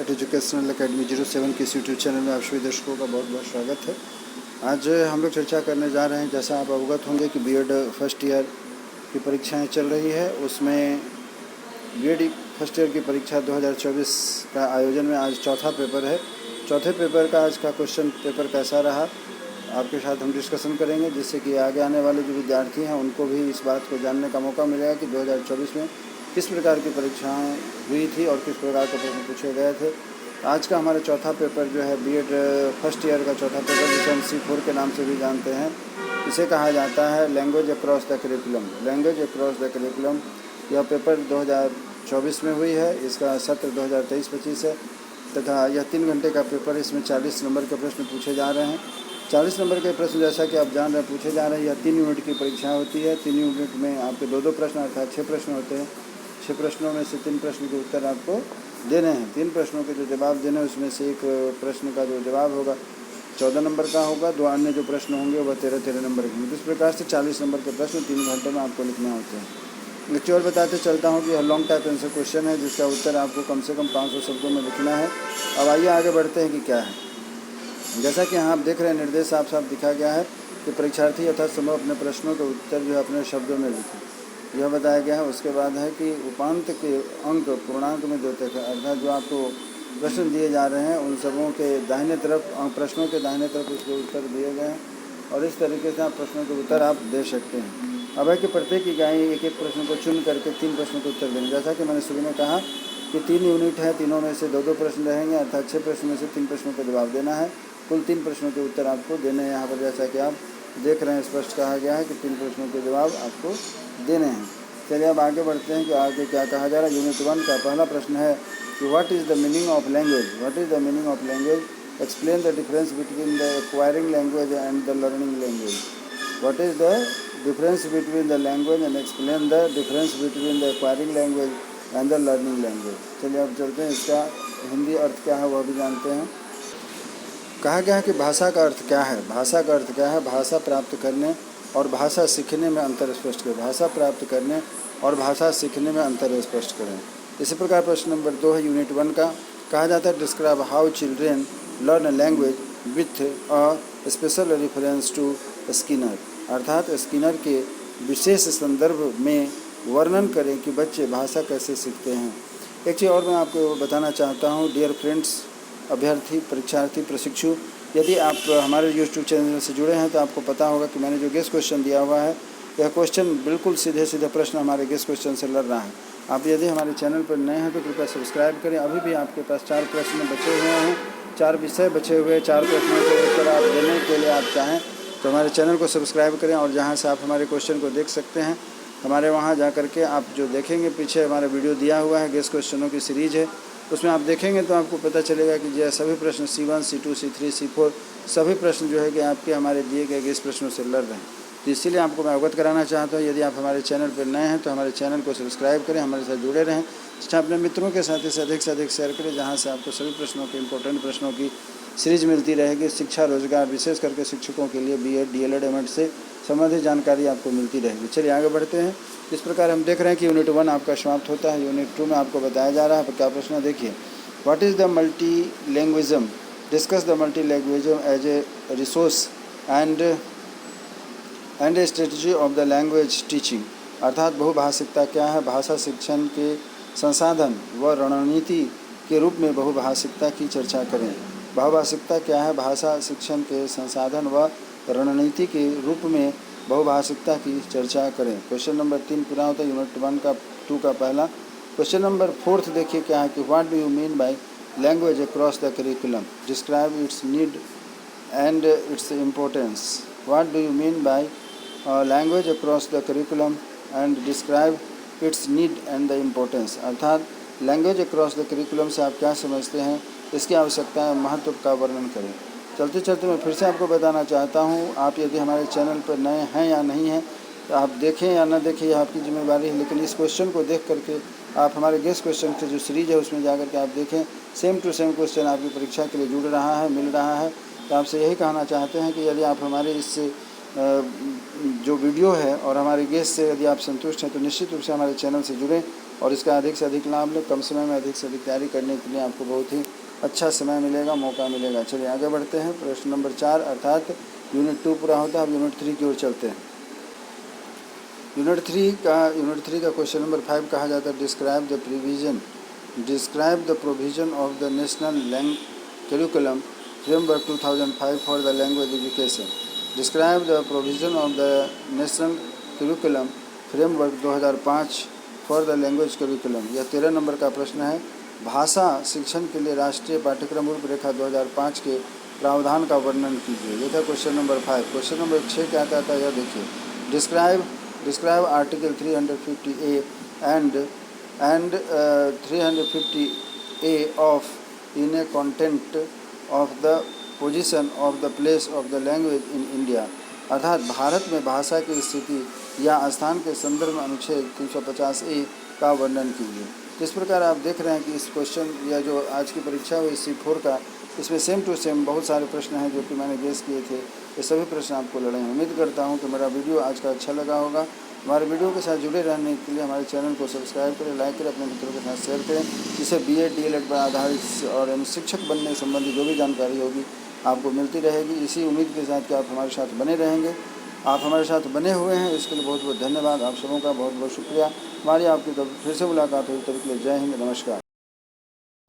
Eight educational academy 07 के YouTube channel में आप सभी दर्शकों का बहुत बहुत स्वागत है। आज हम लोग चर्चा करने जा रहे हैं, जैसा आप अवगत होंगे कि बीएड फर्स्ट ईयर की परीक्षाएं चल रही है। उसमें बीएड फर्स्ट ईयर की परीक्षा 2024 का आयोजन में आज चौथा पेपर है। चौथे पेपर का आज का क्वेश्चन पेपर कैसा रहा आपके साथ हम डिस्कशन करेंगे, जिससे कि आगे आने वाले जो विद्यार्थी हैं उनको भी इस बात को जानने का मौका मिलेगा कि 2024 में किस प्रकार की परीक्षाएं हुई थी और किस प्रकार के प्रश्न पूछे गए थे। आज का हमारा चौथा पेपर जो है बीएड फर्स्ट ईयर का चौथा पेपर, जिसे हम C4 के नाम से भी जानते हैं, इसे कहा जाता है language across the curriculum. Language across the curriculum यह पेपर 2024 में हुई है। इसका सत्र 2023-25 है तथा यह 3 घंटे का पेपर है। इसमें 40 नंबर के प्रश्न पूछे जा रहे हैं। 40 नंबर के प्रश्न, जैसा कि आप जान रहे हैं, पूछे जा रहे हैं। यह 3 यूनिट की परीक्षा होती है। 3 यूनिट में आपके 2-2 प्रश्न अर्थात 6 प्रश्न होते हैं। 6 प्रश्नों में से 3 प्रश्न के उत्तर आपको देने हैं। 3 प्रश्नों के जो जवाब देने हैं उसमें से एक प्रश्न का जो जवाब होगा 14 नंबर का होगा। 2 अन्य जो प्रश्न होंगे वह 13-13 नंबर के होंगे। इस प्रकार से 40 नंबर के प्रश्न 3 घंटे में आपको लिखने होते हैं। एक और बताते चलता हूँ कि यह लॉन्ग टाइप आंसर क्वेश्चन है, जिसका उत्तर आपको कम से कम 500 शब्दों में लिखना है। अब आइए आगे बढ़ते हैं कि क्या है। जैसा कि यहाँ आप देख रहे हैं, निर्देश साफ साफ दिखा गया है कि परीक्षार्थी यथासंभव अपने प्रश्नों के उत्तर जो है अपने शब्दों में लिखें, यह बताया गया है। उसके बाद है कि उपांत के अंक पूर्णांक में देते हैं, अर्थात जो आपको प्रश्न दिए जा रहे हैं उन सबों के दाहिने तरफ, प्रश्नों के दाहिने तरफ उसके उत्तर दिए गए हैं और इस तरीके से आप प्रश्नों के उत्तर आप दे सकते हैं। अब है कि प्रत्येक इकाई एक एक प्रश्न को चुन करके 3 प्रश्नों के उत्तर देंगे। जैसा कि मैंने शुरू में कहा कि 3 यूनिट है, तीनों में से 2-2 प्रश्न रहेंगे, अर्थात 6 प्रश्न में से 3 प्रश्नों का जवाब देना है। कुल 3 प्रश्नों के उत्तर आपको देने हैं। यहाँ पर जैसा कि आप देख रहे हैं, स्पष्ट कहा गया है कि 3 प्रश्नों के जवाब आपको देने हैं। चलिए अब आगे बढ़ते हैं कि आगे क्या कहा जा रहा है। यूनिट 1 का पहला प्रश्न है कि what is the meaning of language. What is the meaning of language? Explain the difference between the acquiring language and the learning language. What is the difference between the language and explain the difference between the acquiring language and the learning language. चलिए अब चलते हैं, इसका हिंदी अर्थ क्या है वह भी जानते हैं। कहा गया है कि भाषा का अर्थ क्या है। भाषा का अर्थ क्या है? भाषा प्राप्त करने और भाषा सीखने में अंतर स्पष्ट करें। भाषा प्राप्त करने और भाषा सीखने में अंतर स्पष्ट करें। इसी प्रकार प्रश्न नंबर 2 है यूनिट 1 का। कहा जाता है describe how children learn language with a special reference to Skinner, अर्थात स्किनर के विशेष संदर्भ में वर्णन करें कि बच्चे भाषा कैसे सीखते हैं। एक चीज़ और मैं आपको बताना चाहता हूँ, डियर फ्रेंड्स, अभ्यर्थी, परीक्षार्थी, प्रशिक्षु, यदि आप हमारे यूट्यूब चैनल से जुड़े हैं तो आपको पता होगा कि मैंने जो गेस्ट क्वेश्चन दिया हुआ है, यह क्वेश्चन बिल्कुल सीधे सीधे प्रश्न हमारे गेस्ट क्वेश्चन से लड़ रहा है। आप यदि हमारे चैनल पर नए हैं तो कृपया सब्सक्राइब करें। अभी भी आपके पास 4 प्रश्न बचे हुए हैं, 4 विषय बचे हुए हैं। 4 प्रश्नों के उत्तर आप देने के लिए आप चाहें तो हमारे चैनल को सब्सक्राइब करें और जहाँ से आप हमारे क्वेश्चन को देख सकते हैं, हमारे वहाँ जा करके आप जो देखेंगे, पीछे हमारा वीडियो दिया हुआ है, गेस्ट क्वेश्चनों की सीरीज़ है, उसमें आप देखेंगे तो आपको पता चलेगा कि जो सभी प्रश्न C1, C2, C3, C4 सभी प्रश्न जो है कि आपके हमारे दिए गए गेस्ट प्रश्नों से लड़ रहे हैं। तो इसीलिए आपको मैं अवगत कराना चाहता हूँ, यदि आप हमारे चैनल पर नए हैं तो हमारे चैनल को सब्सक्राइब करें, हमारे साथ जुड़े रहें, अपने मित्रों के साथ इसे अधिक से अधिक शेयर करें, जहाँ से आपको सभी प्रश्नों के इंपॉर्टेंट प्रश्नों की सीरीज मिलती रहेगी। शिक्षा, रोजगार, विशेष करके शिक्षकों के लिए BEd, DLEd, एमएड से संबंधित जानकारी आपको मिलती रहेगी। चलिए आगे बढ़ते हैं। इस प्रकार हम देख रहे हैं कि यूनिट 1 आपका समाप्त होता है। यूनिट 2 में आपको बताया जा रहा है, क्या प्रश्न है देखिए। What is the multilingualism? Discuss the multilingualism as a resource and a strategy of the language teaching, अर्थात बहुभाषिकता क्या है, भाषा शिक्षण के संसाधन व रणनीति के रूप में बहुभाषिकता की चर्चा करें। बहुभाषिकता क्या है, भाषा शिक्षण के संसाधन व रणनीति के रूप में बहुभाषिकता की चर्चा करें। क्वेश्चन नंबर 3 पूरा होता है यूनिट 2 का पहला। क्वेश्चन नंबर 4 देखिए क्या है कि what do you mean by language across the curriculum? Describe it's need and its importance. What do you mean by language across the curriculum and describe it's need and the importance, अर्थात language across the curriculum से आप क्या समझते हैं, इसकी आवश्यकता है, महत्व का वर्णन करें। चलते चलते मैं फिर से आपको बताना चाहता हूँ, आप यदि हमारे चैनल पर नए हैं या नहीं हैं तो आप देखें या ना देखें, यह आपकी जिम्मेदारी है, लेकिन इस क्वेश्चन को देख करके आप हमारे गेस्ट क्वेश्चन की जो सीरीज़ है उसमें जा करके आप देखें, सेम टू सेम क्वेश्चन आपकी परीक्षा के लिए जुड़ रहा है, मिल रहा है। तो आपसे यही कहना चाहते हैं कि यदि आप हमारे इस जो वीडियो है और हमारे गेस्ट से यदि आप संतुष्ट हैं तो निश्चित रूप से हमारे चैनल से जुड़ें और इसका अधिक से अधिक लाभ लें। कम समय में अधिक से अधिक तैयारी करने के लिए आपको बहुत ही अच्छा समय मिलेगा, मौका मिलेगा। चलिए आगे बढ़ते हैं। प्रश्न नंबर 4 अर्थात यूनिट 2 पूरा होता है, अब यूनिट 3 की ओर चलते हैं। यूनिट 3 का क्वेश्चन नंबर 5 कहा जाता है describe the provision of the national curriculum framework 2005 for the language education. Describe the provision of the national curriculum framework 2005 for the language curriculum. यह 13 नंबर का प्रश्न है। भाषा शिक्षण के लिए राष्ट्रीय पाठ्यक्रम रूपरेखा 2005 के प्रावधान का वर्णन कीजिए। यह था क्वेश्चन नंबर 5। क्वेश्चन नंबर 6 क्या कहता है यह देखिए। Describe article 350A and 350A of in a content of the position of the place of the language in India. अर्थात भारत में भाषा की स्थिति या स्थान के संदर्भ में अनुच्छेद 350A का वर्णन कीजिए। इस प्रकार आप देख रहे हैं कि इस क्वेश्चन या जो आज की परीक्षा हुई C4 का, इसमें सेम टू सेम बहुत सारे प्रश्न हैं जो कि मैंने गेस किए थे। ये सभी प्रश्न आपको लड़े हैं। उम्मीद करता हूं कि मेरा वीडियो आज का अच्छा लगा होगा। हमारे वीडियो के साथ जुड़े रहने के लिए हमारे चैनल को सब्सक्राइब करें, लाइक करें, अपने मित्रों के साथ शेयर करें, जिससे BEd DELED पर आधारित और शिक्षक बनने संबंधी जो भी जानकारी होगी आपको मिलती रहेगी। इसी उम्मीद के साथ कि आप हमारे साथ बने रहेंगे। आप हमारे साथ बने हुए हैं, इसके लिए बहुत बहुत धन्यवाद। आप सबों का बहुत बहुत शुक्रिया। हमारी आपकी फिर से मुलाकात हुई, तब के लिए जय हिंद, नमस्कार।